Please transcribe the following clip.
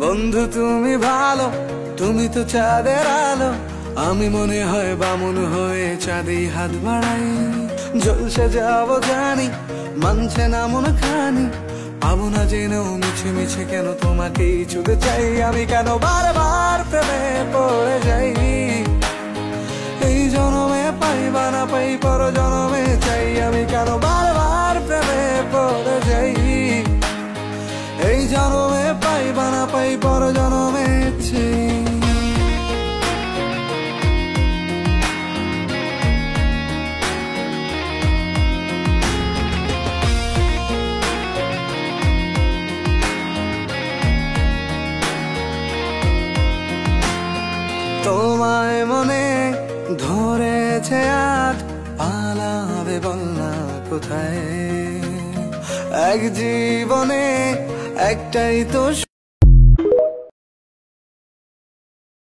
বন্ধু তুমি ভালো, তুমি তো চাঁদের আলো, আমি মনে হয় বামুন হয়ে চাঁদে হাত বাড়াই। জলসে যাব জানি, মানছে না মন খানি, পাবো না জেনেও মিছে মিছে কেন তোমাকেই ছুঁতে চাই। আমি কেন বারবার প্রেমে পড়ে যাই, এই জনমে পাই বা না পাই পর জনমে চাই। আমি কেন বারবার প্রেমে পড়ে যাই, এই জনমে পাই বা না পাই পর জনমে চাই। তোমায় মনে ধরেছে আজ, পালাবে বল না কোথায়। এক জীবনে একটাই তো